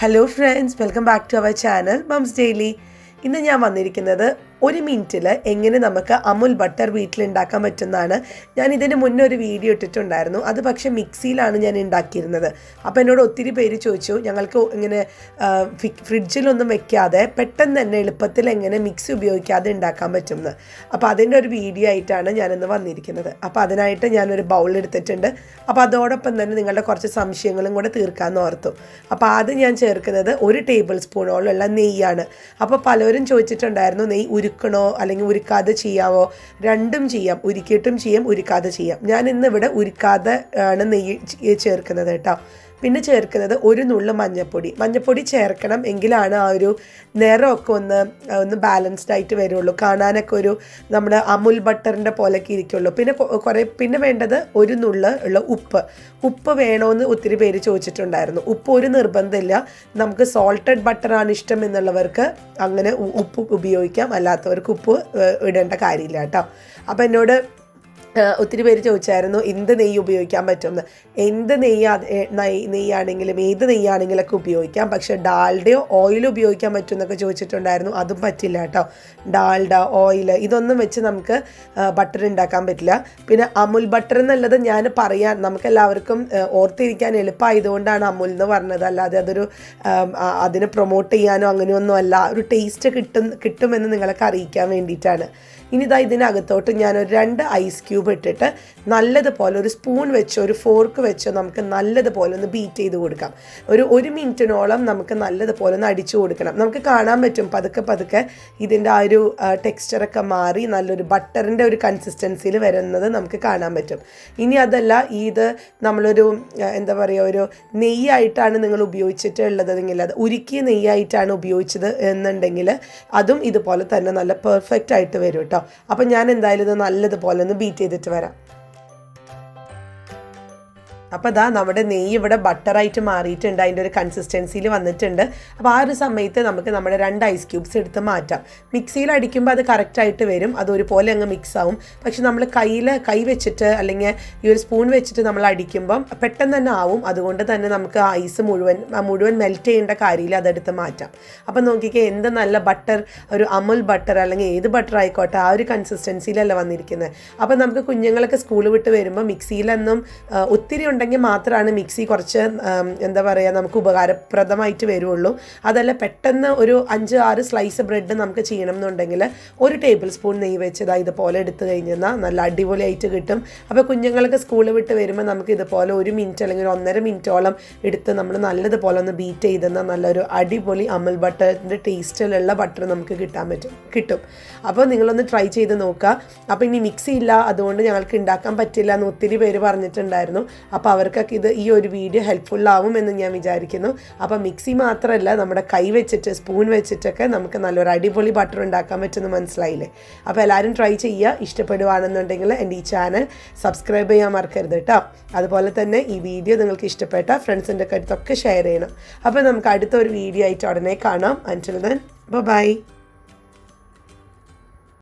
Hello friends, welcome back to our channel Mums Daily. ഇന്ന് ഞാൻ വന്നിരിക്കുന്നത് 1 മിനിറ്റിൽ എങ്ങനെ നമുക്ക് അമുൽ ബട്ടർ വീട്ടിലുണ്ടാക്കാൻ പറ്റുന്നതാണ്. ഞാൻ ഇതിന് മുന്നേ ഒരു വീഡിയോ ഇട്ടിട്ടുണ്ടായിരുന്നു. അത് പക്ഷേ മിക്സിയിലാണ് ഞാൻ ഉണ്ടാക്കിയിരുന്നത്. അപ്പോൾ എന്നോട് ഒത്തിരി പേര് ചോദിച്ചു ഞങ്ങൾക്ക് ഇങ്ങനെ ഫ്രിഡ്ജിലൊന്നും വെക്കാതെ പെട്ടെന്ന് തന്നെ എളുപ്പത്തിൽ എങ്ങനെ മിക്സി ഉപയോഗിക്കാതെ ഉണ്ടാക്കാൻ പറ്റുമെന്ന്. അപ്പോൾ അതിൻ്റെ ഒരു വീഡിയോ ആയിട്ടാണ് ഞാനിന്ന് വന്നിരിക്കുന്നത്. അപ്പോൾ അതിനായിട്ട് ഞാനൊരു ബൗൾ എടുത്തിട്ടുണ്ട്. അപ്പോൾ അതോടൊപ്പം തന്നെ നിങ്ങളുടെ കുറച്ച് സംശയങ്ങളും കൂടെ തീർക്കാമെന്ന് ഓർത്തു. അപ്പോൾ ആദ്യം ഞാൻ ചേർക്കുന്നത് 1 ടേബിൾ സ്പൂണോളം നെയ്യാണ്. അപ്പോൾ പലരും ചോദിച്ചിട്ടുണ്ടായിരുന്നു നെയ്യ് ഉരുക്കണോ അല്ലെങ്കിൽ ഉരുക്കാതെ ചെയ്യാവോ? രണ്ടും ചെയ്യാം, ഉരുക്കിയിട്ടും ചെയ്യാം, ഉരുക്കാതെ ചെയ്യാം. ഞാൻ ഇന്നിവിടെ ഉരുക്കാതെ ആണ് നെയ്യ് ചേർക്കുന്നത് കേട്ടോ. പിന്നെ ചേർക്കുന്നത് 1 നുള്ള് മഞ്ഞൾപ്പൊടി ചേർക്കണം, എങ്കിലാണ് ആ ഒരു നിറമൊക്കെ ഒന്ന് ബാലൻസ്ഡ് ആയിട്ട് വരുള്ളൂ, കാണാനൊക്കെ ഒരു നമ്മുടെ അമുൽ ബട്ടറിൻ്റെ പോലെയൊക്കെ ഇരിക്കുള്ളൂ. പിന്നെ വേണ്ടത് 1 നുള്ള് ഉള്ള ഉപ്പ് വേണമെന്ന് ഒത്തിരി പേര് ചോദിച്ചിട്ടുണ്ടായിരുന്നു. ഉപ്പ് ഒരു നിർബന്ധമില്ല, നമുക്ക് സോൾട്ടഡ് ബട്ടറാണ് ഇഷ്ടം എന്നുള്ളവർക്ക് അങ്ങനെ ഉപ്പ് ഉപയോഗിക്കാം, അല്ലാത്തവർക്ക് ഉപ്പ് ഇടേണ്ട കാര്യമില്ല കേട്ടോ. അപ്പോൾ എന്നോട് ഒത്തിരി പേര് ചോദിച്ചായിരുന്നു എന്ത് നെയ്യ് ഉപയോഗിക്കാൻ പറ്റുമെന്ന്. എന്ത് നെയ്യാണെങ്കിലും ഏത് നെയ്യാണെങ്കിലൊക്കെ ഉപയോഗിക്കാം, പക്ഷേ ഡാൽഡയോ ഓയിലോ ഉപയോഗിക്കാൻ പറ്റുമെന്നൊക്കെ ചോദിച്ചിട്ടുണ്ടായിരുന്നു. അതും പറ്റില്ല കേട്ടോ. ഡാൽഡ, ഓയിൽ ഇതൊന്നും വെച്ച് നമുക്ക് ബട്ടർ ഉണ്ടാക്കാൻ പറ്റില്ല. പിന്നെ അമുൽ ബട്ടർ എന്നുള്ളത് ഞാൻ നമുക്കെല്ലാവർക്കും ഓർത്തിരിക്കാൻ എളുപ്പമായതുകൊണ്ടാണ് അമുൽ എന്ന് പറഞ്ഞത്, അല്ലാതെ അതിനെ പ്രൊമോട്ട് ചെയ്യാനോ അങ്ങനെയൊന്നും അല്ല. ഒരു ടേസ്റ്റ് കിട്ടുമെന്ന് നിങ്ങളൊക്കെ അറിയിക്കാൻ വേണ്ടിയിട്ടാണ്. ഇനി ഇതിനകത്തോട്ട് ഞാനൊരു 2 ഐസ് ക്യൂബ് ഇട്ടിട്ട് നല്ലതുപോലെ ഒരു സ്പൂൺ വെച്ചോ ഒരു ഫോർക്ക് വെച്ചോ നമുക്ക് നല്ലതുപോലെ ഒന്ന് ബീറ്റ് ചെയ്ത് കൊടുക്കാം. ഒരു 1 മിനിറ്റിനോളം നമുക്ക് നല്ലതുപോലെ ഒന്ന് അടിച്ചു കൊടുക്കണം. നമുക്ക് കാണാൻ പറ്റും പതുക്കെ ഇതിൻ്റെ ആ ഒരു ടെക്സ്ചറൊക്കെ മാറി നല്ലൊരു ബട്ടറിൻ്റെ ഒരു കൺസിസ്റ്റൻസിയിൽ വരുന്നത് നമുക്ക് കാണാൻ പറ്റും. ഇനി അതല്ല, ഇത് നമ്മളൊരു ഒരു നെയ്യായിട്ടാണ് നിങ്ങൾ ഉപയോഗിച്ചിട്ടുള്ളതെങ്കിൽ, അത് ഉരുക്കിയ നെയ്യായിട്ടാണ് ഉപയോഗിച്ചത് എന്നുണ്ടെങ്കിൽ അതും ഇതുപോലെ തന്നെ നല്ല പെർഫെക്റ്റ് ആയിട്ട് വരും കേട്ടോ. അപ്പം ഞാൻ എന്തായാലും ഇത് നല്ലതുപോലെ ഒന്ന് ബീറ്റ് ചെയ്തിട്ട് വരാം. അപ്പോൾ നമ്മുടെ നെയ്യ് ഇവിടെ ബട്ടറായിട്ട് മാറിയിട്ടുണ്ട്, അതിൻ്റെ ഒരു കൺസിസ്റ്റൻസിയിൽ വന്നിട്ടുണ്ട്. അപ്പോൾ ആ ഒരു സമയത്ത് നമുക്ക് നമ്മുടെ 2 ഐസ് ക്യൂബ്സ് എടുത്ത് മാറ്റാം. മിക്സിയിൽ അടിക്കുമ്പോൾ അത് കറക്റ്റായിട്ട് വരും, അതൊരുപോലെ അങ്ങ് മിക്സ് ആവും. പക്ഷെ നമ്മൾ കൈ വെച്ചിട്ട് അല്ലെങ്കിൽ ഈ ഒരു സ്പൂൺ വെച്ചിട്ട് നമ്മൾ അടിക്കുമ്പം പെട്ടെന്ന് തന്നെ ആവും. അതുകൊണ്ട് തന്നെ നമുക്ക് ഐസ് മുഴുവൻ മെൽറ്റ് ചെയ്യേണ്ട കാര്യമില്ല, അതെടുത്ത് മാറ്റാം. അപ്പം നോക്കിക്കേ, എന്ത് നല്ല ബട്ടർ, ഒരു അമുൽ ബട്ടർ അല്ലെങ്കിൽ ഏത് ബട്ടർ ആയിക്കോട്ടെ ആ ഒരു കൺസിസ്റ്റൻസിയിലല്ല വന്നിരിക്കുന്നത്. അപ്പം നമുക്ക് കുഞ്ഞുങ്ങളൊക്കെ സ്കൂൾ വിട്ട് വരുമ്പോൾ മിക്സിയിലൊന്നും ഒത്തിരി ഉണ്ടെങ്കിൽ മാത്രമാണ് മിക്സി കുറച്ച് നമുക്ക് ഉപകാരപ്രദമായിട്ട് വരുള്ളൂ. അതല്ല, പെട്ടെന്ന് ഒരു 5-6 സ്ലൈസ് ബ്രെഡ് നമുക്ക് ചെയ്യണം എന്നുണ്ടെങ്കിൽ 1 ടേബിൾ സ്പൂൺ നെയ്യ് വെച്ചത് ഇതുപോലെ എടുത്തു കഴിഞ്ഞാൽ നല്ല അടിപൊളിയായിട്ട് കിട്ടും. അപ്പോൾ കുഞ്ഞുങ്ങൾക്ക് സ്കൂളിൽ വിട്ട് വരുമ്പോൾ നമുക്ക് ഇതുപോലെ 1 മിനിറ്റ് അല്ലെങ്കിൽ 1.5 മിനിറ്റോളം എടുത്ത് നമ്മൾ നല്ലതുപോലെ ഒന്ന് ബീറ്റ് ചെയ്തെന്നാൽ നല്ലൊരു അടിപൊളി അമുൽ ബട്ടറിൻ്റെ ടേസ്റ്റിലുള്ള ബട്ടർ നമുക്ക് കിട്ടും. അപ്പോൾ നിങ്ങളൊന്ന് ട്രൈ ചെയ്ത് നോക്കുക. അപ്പോൾ ഇനി മിക്സി ഇല്ല, അതുകൊണ്ട് ഞങ്ങൾക്ക് ഉണ്ടാക്കാൻ പറ്റില്ല എന്ന് ഒത്തിരി പേര് പറഞ്ഞിട്ടുണ്ടായിരുന്നു. അപ്പോൾ അവർക്കൊക്കെ ഈ ഒരു വീഡിയോ ഹെൽപ്ഫുൾ എന്ന് ഞാൻ വിചാരിക്കുന്നു. അപ്പോൾ മിക്സി മാത്രമല്ല, നമ്മുടെ കൈ വെച്ചിട്ട് സ്പൂൺ വെച്ചിട്ടൊക്കെ നമുക്ക് നല്ലൊരു അടിപൊളി ബട്ടർ ഉണ്ടാക്കാൻ പറ്റുമെന്ന് മനസ്സിലായില്ലേ. അപ്പോൾ എല്ലാവരും ട്രൈ ചെയ്യുക. ഇഷ്ടപ്പെടുവാണെന്നുണ്ടെങ്കിൽ എൻ്റെ ഈ ചാനൽ സബ്സ്ക്രൈബ് ചെയ്യാൻ മറക്കരുത് കേട്ടോ. അതുപോലെ തന്നെ ഈ വീഡിയോ നിങ്ങൾക്ക് ഇഷ്ടപ്പെട്ട ഫ്രണ്ട്സിൻ്റെ അടുത്തൊക്കെ ഷെയർ ചെയ്യണം. അപ്പോൾ നമുക്ക് അടുത്തൊരു വീഡിയോ ആയിട്ട് ഉടനെ കാണാം. അൻറ്റിൽ ദെൻ ബൈ.